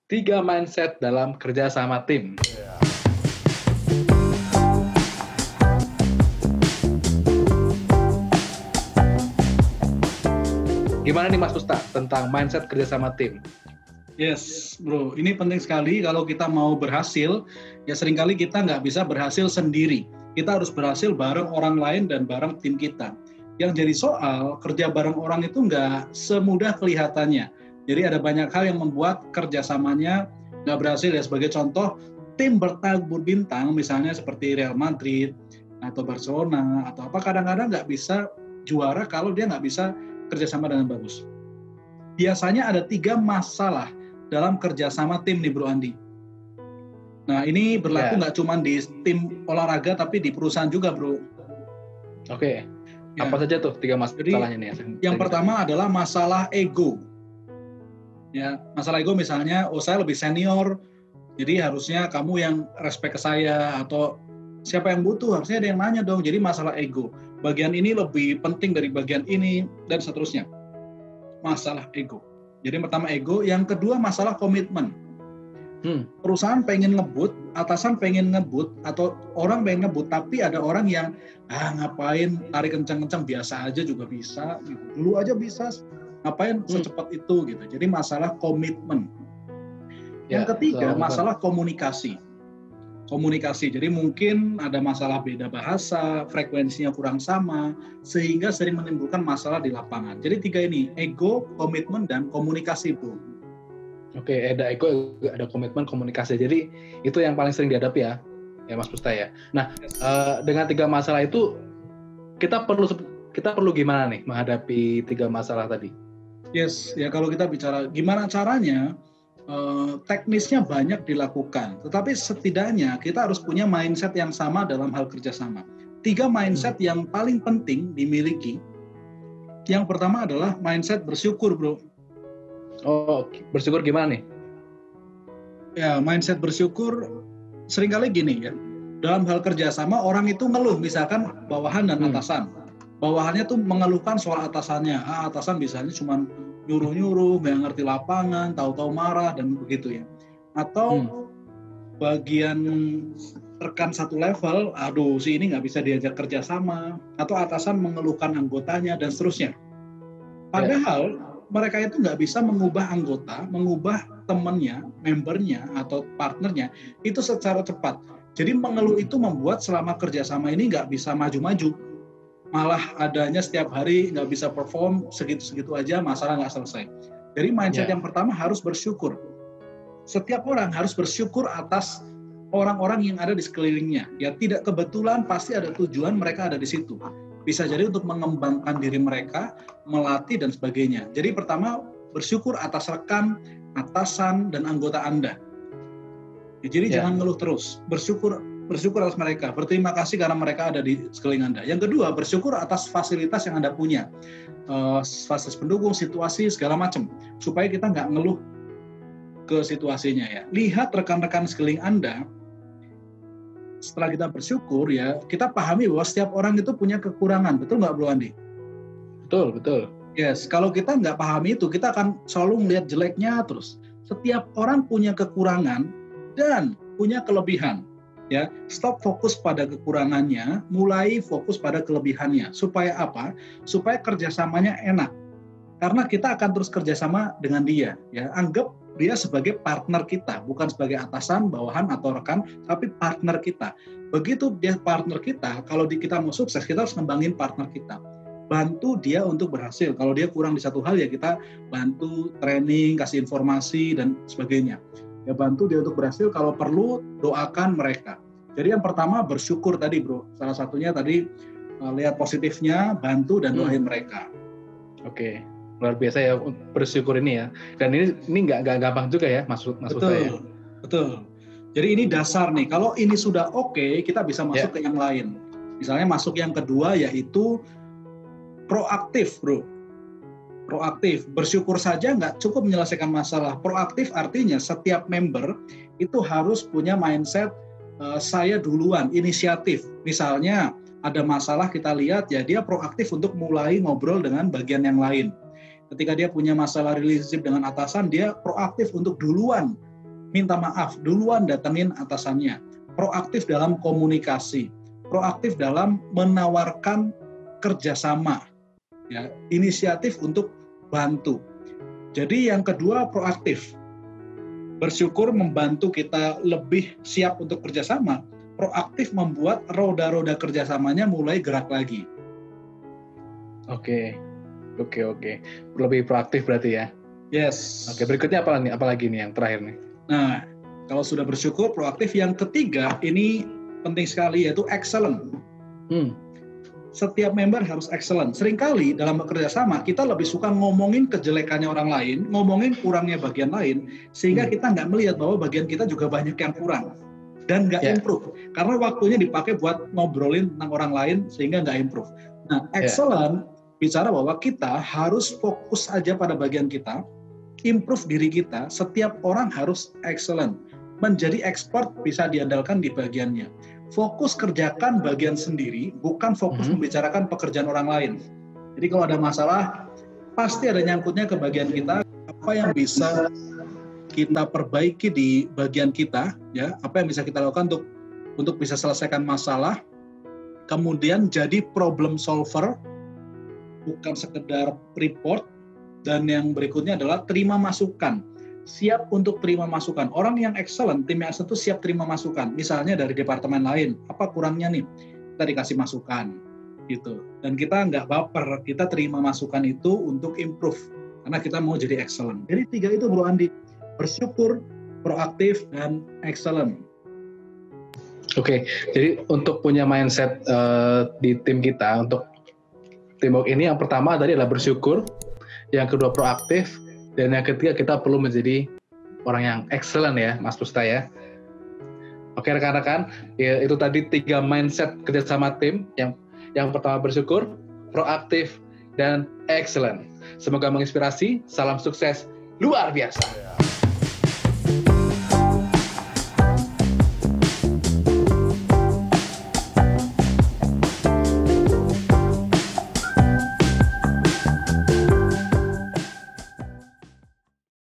3 mindset dalam kerja sama tim. Gimana nih Mas Pusta tentang mindset kerja sama tim? Yes, bro. Ini penting sekali kalau kita mau berhasil. Ya seringkali kita nggak bisa berhasil sendiri. Kita harus berhasil bareng orang lain dan bareng tim kita. Yang jadi soal, kerja bareng orang itu nggak semudah kelihatannya. Jadi ada banyak hal yang membuat kerjasamanya nggak berhasil. Ya sebagai contoh, tim bertabur bintang, misalnya seperti Real Madrid atau Barcelona atau apa, kadang-kadang nggak bisa juara kalau dia nggak bisa kerjasama dengan bagus. Biasanya ada 3 masalah dalam kerjasama tim nih Bro Andi. Nah ini berlaku nggak cuma di tim olahraga tapi di perusahaan juga Bro. Oke. Apa saja tuh 3 masalahnya nih? Yang pertama adalah masalah ego. Ya, masalah ego misalnya, saya lebih senior, jadi harusnya kamu yang respect ke saya, atau siapa yang butuh harusnya ada yang nanya dong. Jadi masalah ego. Bagian ini lebih penting dari bagian ini dan seterusnya. Masalah ego. Jadi pertama ego, yang kedua masalah komitmen. Perusahaan pengen ngebut, atasan pengen ngebut, atau orang pengen ngebut, tapi ada orang yang ngapain tarik kencang-kencang, biasa aja juga bisa, gitu. Dulu aja bisa, ngapain secepat itu gitu. Jadi masalah komitmen. Yang ketiga masalah komunikasi. Komunikasi, jadi mungkin ada masalah beda bahasa, frekuensinya kurang sama, sehingga sering menimbulkan masalah di lapangan. Jadi 3 ini, ego, komitmen, dan komunikasi, Bro. Oke, ada ego, ada komitmen, komunikasi. Jadi itu yang paling sering dihadapi ya Mas Pusta ya. Nah, dengan 3 masalah itu kita perlu gimana nih menghadapi 3 masalah tadi? Yes, ya kalau kita bicara gimana caranya, teknisnya banyak dilakukan. Tetapi setidaknya kita harus punya mindset yang sama dalam hal kerjasama. 3 mindset yang paling penting dimiliki. Yang pertama adalah mindset bersyukur, Bro. Oh, bersyukur gimana nih? Ya, mindset bersyukur seringkali gini ya. Dalam hal kerjasama orang itu ngeluh, misalkan bawahan dan atasan. Bawahannya tuh mengeluhkan soal atasannya. Atasan misalnya cuma nyuruh-nyuruh, nggak ngerti lapangan, tahu-tahu marah dan begitu ya. Atau bagian rekan satu level, aduh si ini nggak bisa diajak kerjasama. Atau atasan mengeluhkan anggotanya dan seterusnya. Padahal mereka itu nggak bisa mengubah anggota, mengubah temannya, membernya, atau partnernya itu secara cepat. Jadi mengeluh itu membuat selama kerjasama ini nggak bisa maju-maju. Malah adanya setiap hari nggak bisa perform, segitu-segitu aja masalah nggak selesai. Jadi mindset yang pertama harus bersyukur. Setiap orang harus bersyukur atas orang-orang yang ada di sekelilingnya. Ya tidak kebetulan, pasti ada tujuan mereka ada di situ. Bisa jadi untuk mengembangkan diri mereka, melatih dan sebagainya. Jadi pertama bersyukur atas rekan, atasan dan anggota Anda. Jadi jangan ngeluh terus, bersyukur atas mereka, berterima kasih karena mereka ada di sekeliling Anda. Yang kedua, bersyukur atas fasilitas yang Anda punya, fasilitas pendukung, situasi segala macam, supaya kita nggak ngeluh ke situasinya ya. Lihat rekan-rekan sekeliling Anda. Setelah kita bersyukur ya, kita pahami bahwa setiap orang itu punya kekurangan, betul nggak Bro Andi? Betul. Yes, kalau kita nggak pahami itu, kita akan selalu melihat jeleknya terus. Setiap orang punya kekurangan dan punya kelebihan. Ya, stop fokus pada kekurangannya, mulai fokus pada kelebihannya. Supaya apa? Supaya kerjasamanya enak. Karena kita akan terus kerjasama dengan dia. Ya, anggap dia sebagai partner kita, bukan sebagai atasan, bawahan, atau rekan, tapi partner kita. Begitu dia partner kita, kalau kita mau sukses, kita harus ngembangin partner kita. Bantu dia untuk berhasil. Kalau dia kurang di satu hal, ya kita bantu training, kasih informasi, dan sebagainya. Ya bantu dia untuk berhasil, kalau perlu doakan mereka. Jadi yang pertama bersyukur tadi Bro. Salah satunya tadi lihat positifnya, bantu dan doain mereka. Oke. Luar biasa ya bersyukur ini ya. Dan ini nggak gampang juga ya maksud saya. Betul. Jadi ini dasar nih. Kalau ini sudah oke, kita bisa masuk ke yang lain. Misalnya masuk yang kedua yaitu proaktif, Bro. Proaktif. Bersyukur saja nggak cukup menyelesaikan masalah. Proaktif artinya setiap member itu harus punya mindset saya duluan, inisiatif. Misalnya ada masalah kita lihat ya dia proaktif untuk mulai ngobrol dengan bagian yang lain. Ketika dia punya masalah relationship dengan atasan, dia proaktif untuk duluan minta maaf, duluan datengin atasannya, proaktif dalam komunikasi, proaktif dalam menawarkan kerjasama, ya, inisiatif untuk bantu. Jadi yang kedua proaktif, bersyukur membantu kita lebih siap untuk kerjasama, proaktif membuat roda-roda kerjasamanya mulai gerak lagi. Oke, lebih proaktif berarti ya. Yes. Oke, berikutnya apalagi nih yang terakhir nih. Nah, kalau sudah bersyukur, proaktif, yang ketiga ini penting sekali, yaitu excellent. Setiap member harus excellent. Seringkali dalam bekerja sama, kita lebih suka ngomongin kejelekannya orang lain, ngomongin kurangnya bagian lain, sehingga kita nggak melihat bahwa bagian kita juga banyak yang kurang. Dan nggak improve. Karena waktunya dipakai buat ngobrolin tentang orang lain, sehingga nggak improve. Nah, excellent bicara bahwa kita harus fokus aja pada bagian kita, improve diri kita. Setiap orang harus excellent. Menjadi expert bisa diandalkan di bagiannya. Fokus kerjakan bagian sendiri, bukan fokus membicarakan pekerjaan orang lain. Jadi kalau ada masalah, pasti ada nyangkutnya ke bagian kita. Apa yang bisa kita perbaiki di bagian kita, ya, apa yang bisa kita lakukan untuk bisa selesaikan masalah. Kemudian jadi problem solver, bukan sekedar report. Dan yang berikutnya adalah terima masukan. Siap untuk terima masukan. Orang yang excellent, tim yang excellent itu siap terima masukan. Misalnya dari departemen lain, apa kurangnya nih? Kita dikasih masukan, gitu. Dan kita nggak baper, kita terima masukan itu untuk improve. Karena kita mau jadi excellent. Jadi 3 itu Bro Andi, bersyukur, proaktif, dan excellent. Oke, jadi untuk punya mindset di tim kita, untuk teamwork ini yang pertama tadi adalah bersyukur, yang kedua proaktif, dan yang ketiga kita perlu menjadi orang yang excellent ya, Mas Pusta ya. Oke rekan-rekan, ya, itu tadi 3 mindset kerjasama tim. Yang pertama bersyukur, proaktif, dan excellent. Semoga menginspirasi. Salam sukses luar biasa.